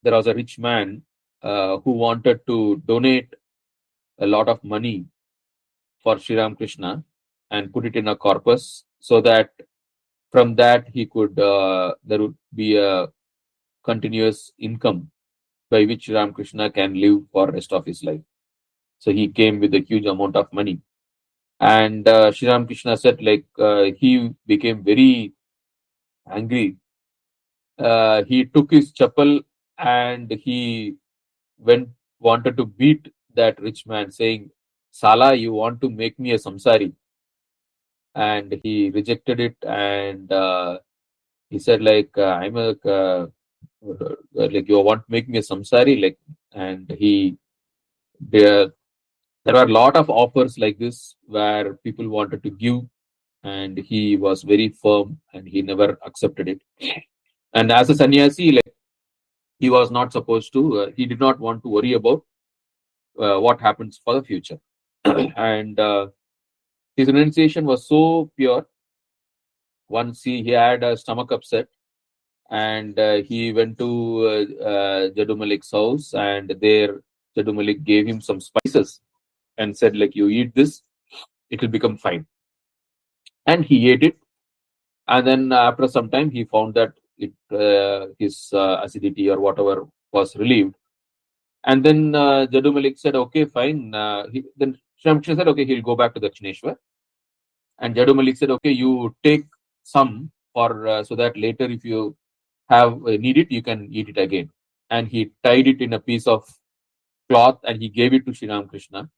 was a rich man who wanted to donate a lot of money for Sri Ramakrishna and put it in a corpus, so that from that he could there would be a continuous income by which Sri Ramakrishna can live for rest of his life. So he came with a huge amount of money, and Sri Ramakrishna said, like, he became very angry. He took his chappal and he wanted to beat that rich man, saying, Sala, you want to make me a samsari? And he rejected it, and he said, like, I'm a like, you want to make me a samsari? Like, and there were a lot of offers like this where people wanted to give, and he was very firm and he never accepted it. And as a sannyasi, like, he was not supposed to, he did not want to worry about what happens for the future. And his renunciation was so pure. Once he had a stomach upset, and he went to Jadu Malik's house, and there Jadu Malik gave him some spices and said, like, you eat this it will become fine. And he ate it, and then after some time he found that his acidity or whatever was relieved. And then Jadu Malik said, okay, fine. Then Sri Ramakrishna said, okay, he'll go back to Dakshineshwar. And Jadu Malik said, okay, you take some for so that later if you have need it, you can eat it again. And he tied it in a piece of cloth and he gave it to Sri Ramakrishna.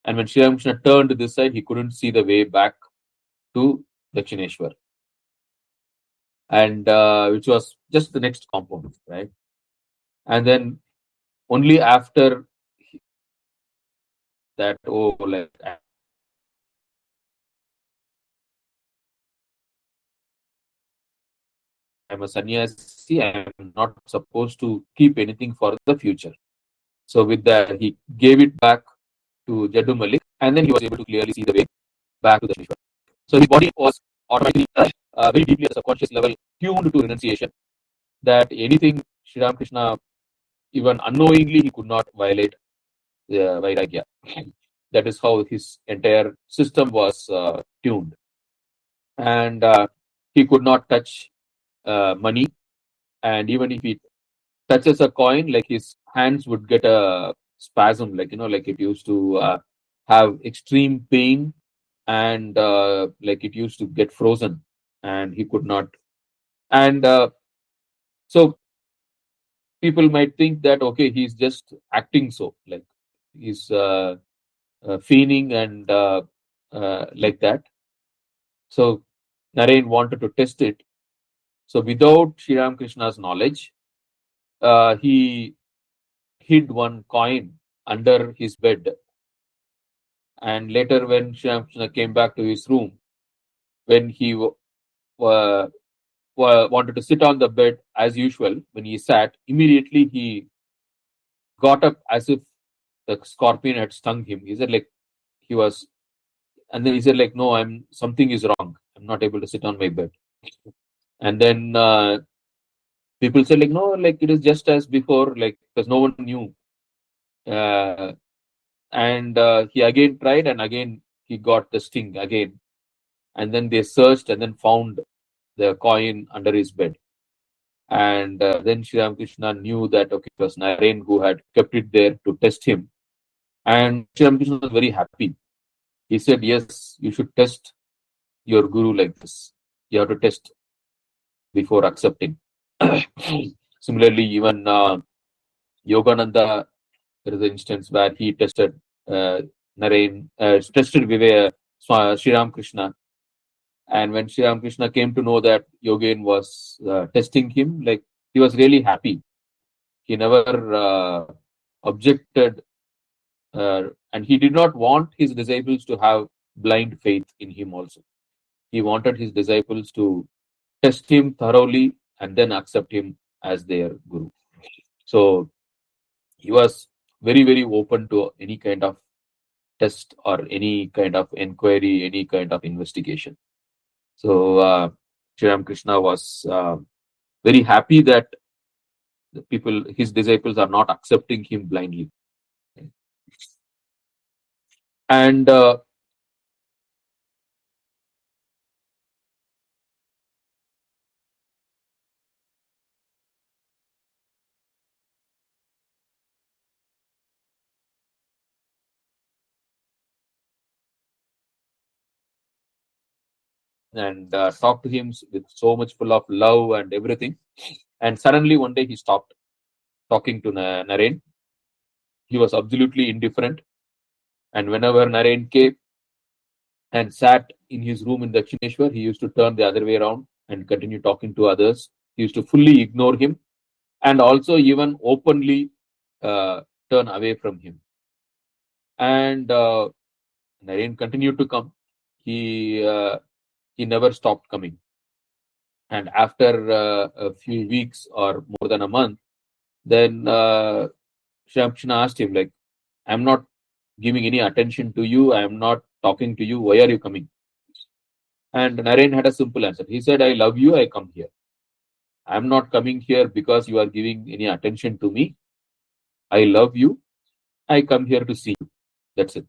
And when Sri Ramakrishna turned to this side, he couldn't see the way back to Dakshineshwar. And which was just the next compound, right? And then only after that, oh, like I'm a sannyasi, I'm not supposed to keep anything for the future. So with that, he gave it back to Jaddu Malik, and then he was able to clearly see the way back to the Shri. So his body was automatically very deeply at a subconscious level tuned to renunciation, that anything Sri Ramakrishna, even unknowingly, he could not violate the Vairagya. That is how his entire system was tuned. And he could not touch money, and even if he touches a coin, like his hands would get a spasm, like like it used to have extreme pain, and like it used to get frozen, and he could not. And so people might think that okay, he's just acting, so like he's feigning and like that. So Narayan wanted to test it. So without Sri Ramakrishna's knowledge, he hid one coin under his bed. And later, when Sri Ramakrishna came back to his room, when he wanted to sit on the bed as usual, when he sat, immediately he got up as if the scorpion had stung him. He said, like, he was, and then he said, like, no, something is wrong. I'm not able to sit on my bed. And then people said, like, no, like, it is just as before, like, because no one knew. And he again tried, and again he got the sting again. And then they searched and then found the coin under his bed. And then Sri Ramakrishna knew that okay, it was Narayan who had kept it there to test him. And Sri Ramakrishna was very happy. He said, yes, you should test your guru like this. You have to test before accepting. Similarly, even Yogananda, there is an instance where he tested Narayan, tested Sri Ramakrishna. And when Sri Ramakrishna came to know that Yogen was testing him, like he was really happy. He never objected, and he did not want his disciples to have blind faith in him also. He wanted his disciples to test him thoroughly and then accept him as their guru. So he was very, very open to any kind of test or any kind of inquiry, any kind of investigation. So Sri Ramakrishna was very happy that the people, his disciples, are not accepting him blindly. And talked to him with so much full of love and everything. And suddenly one day he stopped talking to Narayan. He was absolutely indifferent. And whenever Narayan came and sat in his room in Dakshineshwar, he used to turn the other way around and continue talking to others. He used to fully ignore him and also even openly turn away from him. And Narayan continued to come. He never stopped coming. And after a few weeks or more than a month, then Shri Ramakrishna asked him, like, I'm not giving any attention to you. I am not talking to you. Why are you coming? And Narayan had a simple answer. He said, I love you. I come here. I'm not coming here because you are giving any attention to me. I love you. I come here to see you. That's it.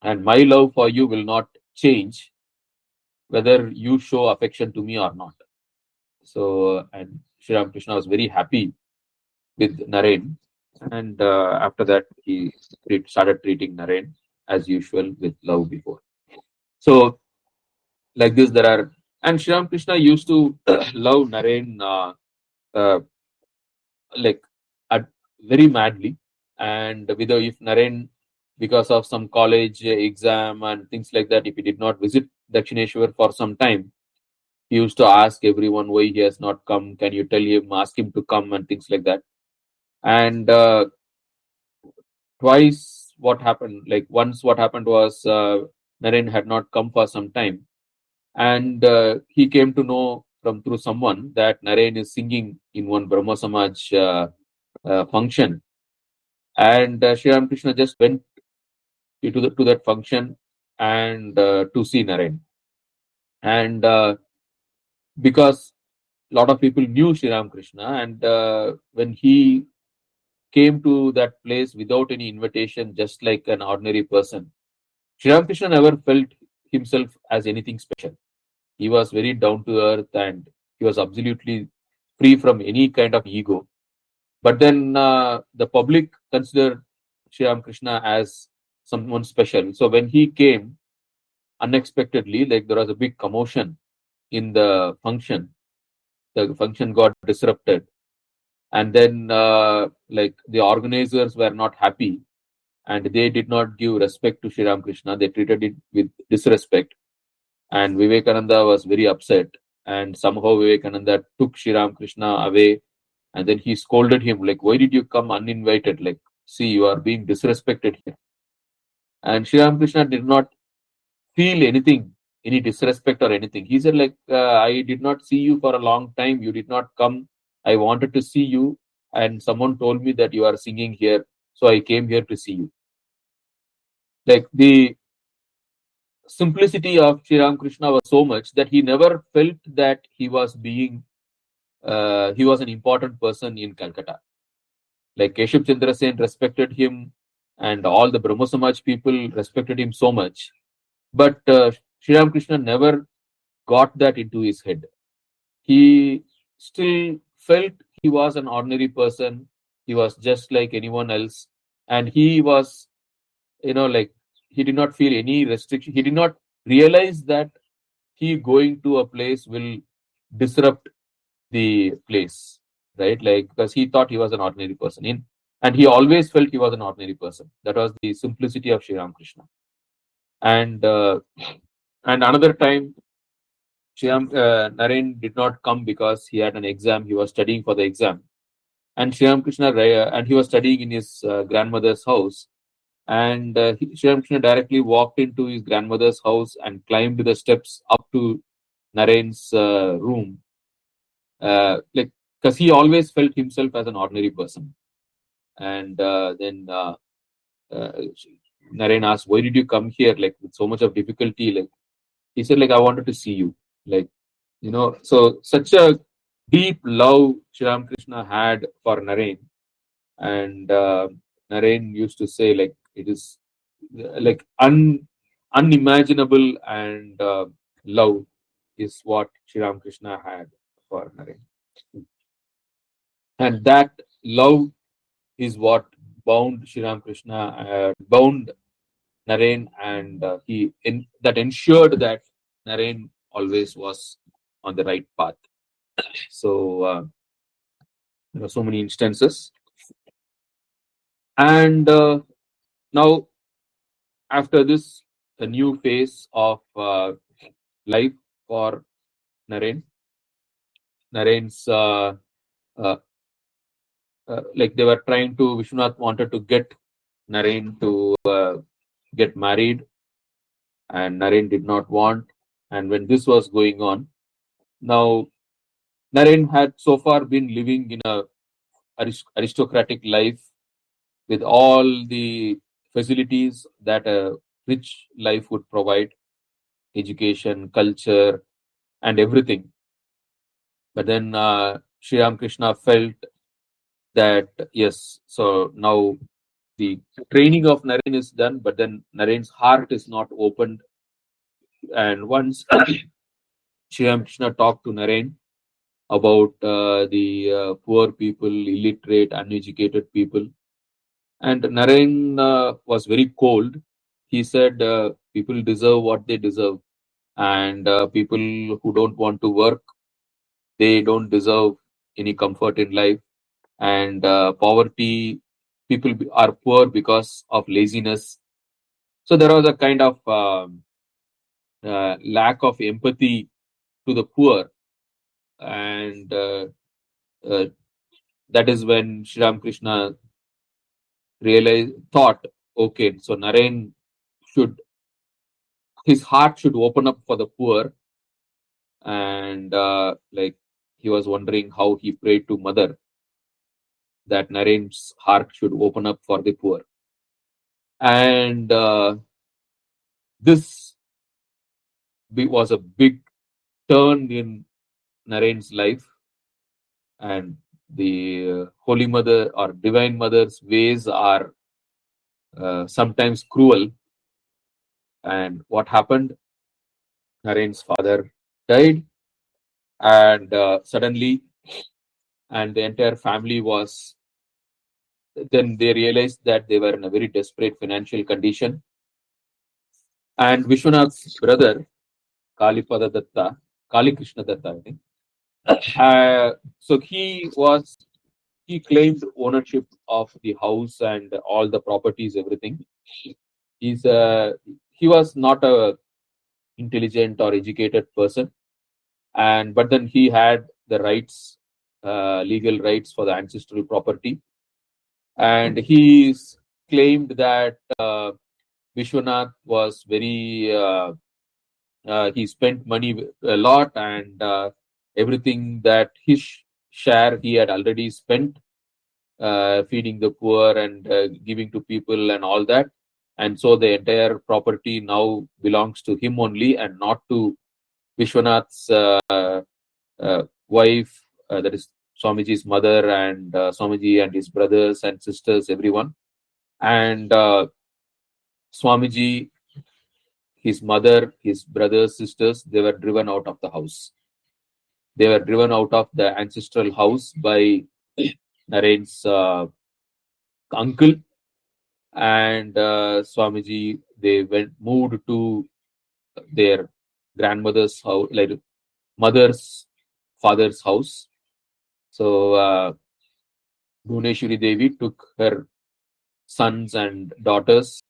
and my love for you will not change whether you show affection to me or not. So, and Sri Ramakrishna was very happy with Naren, and after that he started treating Naren as usual with love before. So, like this, there are, and Sri Ramakrishna used to love Naren uh, like very madly, and whether if Naren, because of some college exam and things like that, if he did not visit Dakshineshwar for some time, he used to ask everyone why he has not come. Can you tell him, ask him to come, and things like that. And twice, what happened? Like once, what happened was Naren had not come for some time, and he came to know from through someone that Naren is singing in one Brahma Samaj function, and Sri Ramakrishna just went to that function and to see Naren, and because a lot of people knew Sri Ramakrishna, and when he came to that place without any invitation, just like an ordinary person, Sri Ramakrishna never felt himself as anything special. He was very down to earth, and he was absolutely free from any kind of ego. But then the public considered Sri Ramakrishna as someone special. So when he came unexpectedly, like there was a big commotion in the function. The function got disrupted, and then like the organizers were not happy, and they did not give respect to Sri Ramakrishna. They treated it with disrespect, and Vivekananda was very upset. And somehow Vivekananda took Sri Ramakrishna away, and then he scolded him like, "Why did you come uninvited? Like, see, you are being disrespected here." And Sri Ramakrishna did not feel anything, any disrespect or anything. He said, like, I did not see you for a long time. You did not come. I wanted to see you, and someone told me that you are singing here, so I came here to see you. Like the simplicity of Sri Ramakrishna was so much that he never felt that he was being, he was an important person in Calcutta. Like Keshav Chandra Sen respected him, and all the Brahmo Samaj people respected him so much. But Sri Ramakrishna never got that into his head. He still felt he was an ordinary person. He was just like anyone else. And he was, like he did not feel any restriction. He did not realize that he going to a place will disrupt the place, right? Like, because he thought he was an ordinary person. And he always felt he was an ordinary person. That was the simplicity of Sri Ramakrishna. And another time, Naren did not come because he had an exam. He was studying for the exam, and Sri Ramakrishna, and he was studying in his grandmother's house. And Sri Ramakrishna directly walked into his grandmother's house and climbed the steps up to Naren's room, like because he always felt himself as an ordinary person. And then Naren asked, "Why did you come here? Like with so much of difficulty?" Like he said, "Like I wanted to see you." Like so such a deep love Sri Ramakrishna had for Naren, and Naren used to say like it is like unimaginable, and love is what Sri Ramakrishna had for Naren, and that love is what bound Sri Ramakrishna, bound Naren, and that ensured that Naren always was on the right path. So there are so many instances, and now after this, a new phase of life for Naren. Naren's like they were trying to. Vishwanath wanted to get Naren to get married, and Naren did not want. And when this was going on, now Naren had so far been living in a aristocratic life with all the facilities that a rich life would provide, education, culture, and everything. But then Sri Ramakrishna felt that yes, so now the training of Naren is done, but then Naren's heart is not opened. And once Shri Ramakrishna talked to Naren about the poor people, illiterate, uneducated people, and Naren was very cold. He said, people deserve what they deserve, and people who don't want to work, they don't deserve any comfort in life. And poverty, people are poor because of laziness. So there was a kind of lack of empathy to the poor, and uh, that is when Sri Ramakrishna thought, okay, so Naren should, his heart should open up for the poor, and like he was wondering how he prayed to Mother that Naren's heart should open up for the poor, and this was a big turn in Naren's life, and the Holy Mother or Divine Mother's ways are sometimes cruel. And what happened? Naren's father died, and suddenly, and the entire family was. Then they realized that they were in a very desperate financial condition. And Vishwanath's brother, Kalipada Datta, Kali Krishna Datta, I think. So he claimed ownership of the house and all the properties, everything. He's he was not a intelligent or educated person, and but then he had the rights, legal rights for the ancestral property, and he claimed that Vishwanath was very he spent money a lot, and everything that his share he had already spent, feeding the poor and giving to people and all that. And so the entire property now belongs to him only and not to Vishwanath's wife, that is Swamiji's mother, and Swamiji and his brothers and sisters, everyone. And Swamiji, his mother, his brothers, sisters, they were driven out of the house. They were driven out of the ancestral house by Naren's uncle, and Swamiji, they moved to their grandmother's house, like mother's father's house. So Bhuneshwari Devi took her sons and daughters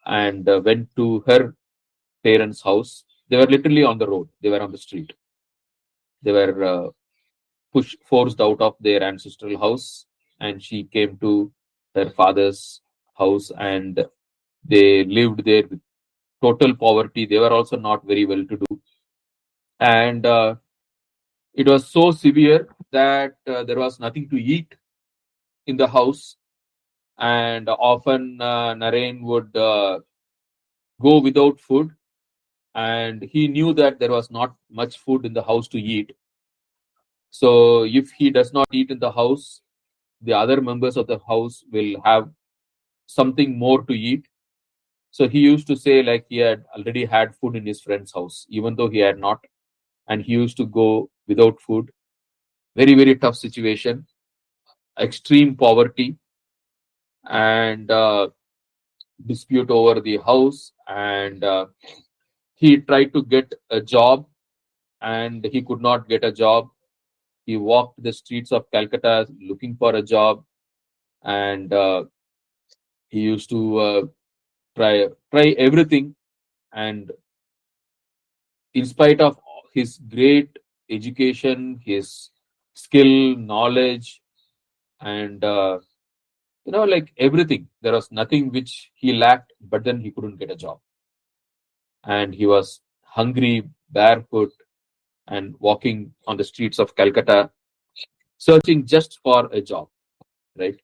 and went to her parents' house. They were literally on the road. They were on the street. They were forced out of their ancestral house, and she came to her father's house, and they lived there with total poverty. They were also not very well to do, and it was so severe that there was nothing to eat in the house, and often Naren would go without food, and he knew that there was not much food in the house to eat. So if he does not eat in the house, the other members of the house will have something more to eat. So he used to say like he had already had food in his friend's house, even though he had not, and he used to go without food. Very, very tough situation, extreme poverty, and dispute over the house. And he tried to get a job, and he could not get a job. He walked the streets of Calcutta looking for a job, and he used to try everything. And in spite of his great education, his skill, knowledge, and like everything, there was nothing which he lacked. But then he couldn't get a job, and he was hungry, barefoot, and walking on the streets of Calcutta, searching just for a job, right?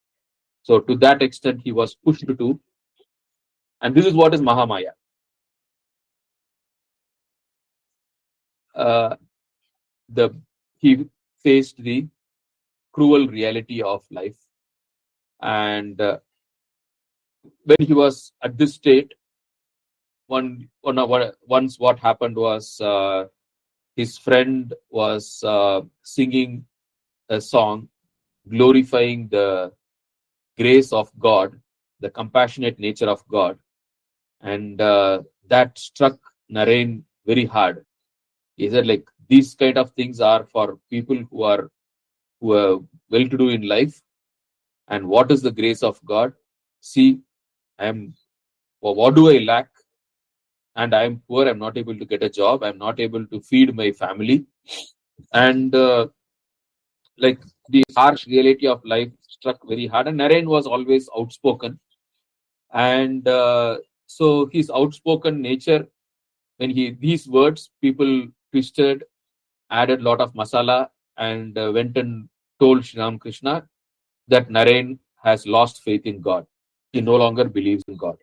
So to that extent, he was pushed to, and this is what is Mahamaya. Uh, the He faced the cruel reality of life, and when he was at this state, once what happened was his friend was singing a song glorifying the grace of God, the compassionate nature of God, and that struck Naren very hard. He said, like, these kind of things are for people who are well-to-do in life. And what is the grace of God? See, what do I lack? And I am poor. I'm not able to get a job. I'm not able to feed my family. And like the harsh reality of life struck very hard. And Naren was always outspoken. And so his outspoken nature, when these words, people twisted, added a lot of masala, and went and told Shri Ramakrishna that Naren has lost faith in God. He no longer believes in God.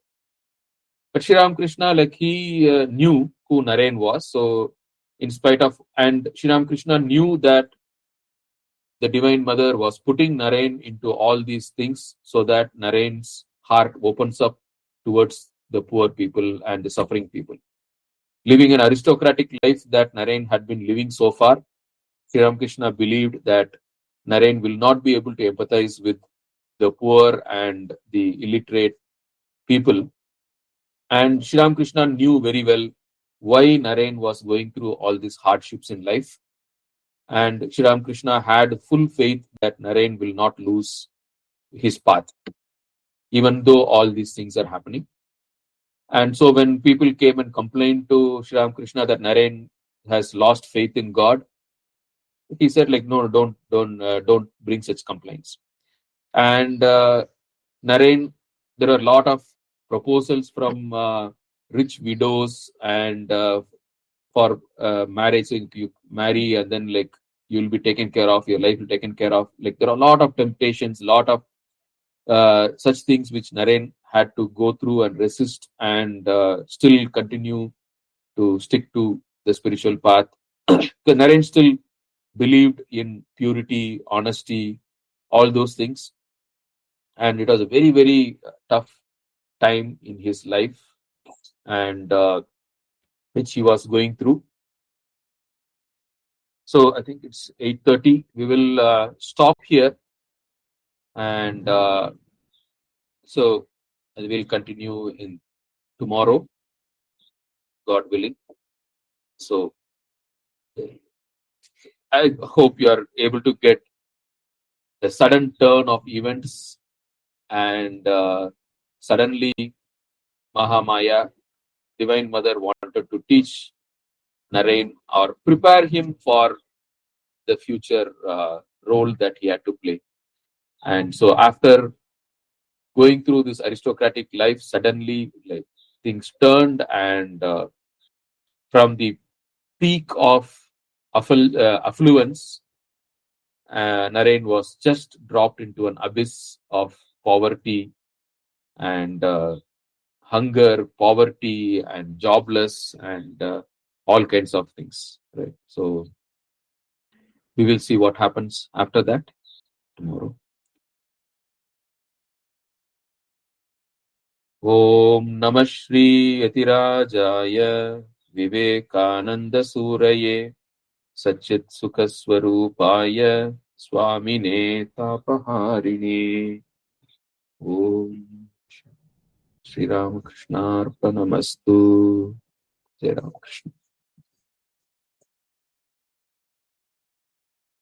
But Shri Ramakrishna, like, he knew who Naren was. So, in spite of, and Shri Ramakrishna knew that the Divine Mother was putting Naren into all these things so that Naren's heart opens up towards the poor people and the suffering people. Living an aristocratic life that Naren had been living so far, Sri Ramakrishna believed that Naren will not be able to empathize with the poor and the illiterate people. And Sri Ramakrishna knew very well why Naren was going through all these hardships in life. And Sri Ramakrishna had full faith that Naren will not lose his path, even though all these things are happening. And so when people came and complained to Sri Ramakrishna that Naren has lost faith in God, he said, like, no, don't bring such complaints. And Naren, there are a lot of proposals from rich widows and for marriage. So you marry and then, like, you'll be taken care of, your life will be taken care of. Like, there are a lot of temptations, a lot of such things which Naren had to go through and resist and still continue to stick to the spiritual path. Because Naren still believed in purity, honesty, all those things. And it was a very, very tough time in his life, and which he was going through. So I think it's 8:30. We will stop here, and so we'll continue in tomorrow, God willing. So I hope you are able to get the sudden turn of events, and suddenly Mahamaya, Divine Mother, wanted to teach Naren or prepare him for the future role that he had to play. And so after going through this aristocratic life, suddenly, like, things turned, and from the peak of affluence, Naren was just dropped into an abyss of poverty and hunger, poverty and jobless, and all kinds of things. Right. So we will see what happens after that tomorrow. Om Namah Shri Yatirajaya Vivekananda Suraye Satchit Sukhaswarupaya Swamine Tapaharine. Om Shri Ramakrishna Arpanamastu. Jai Ramakrishna.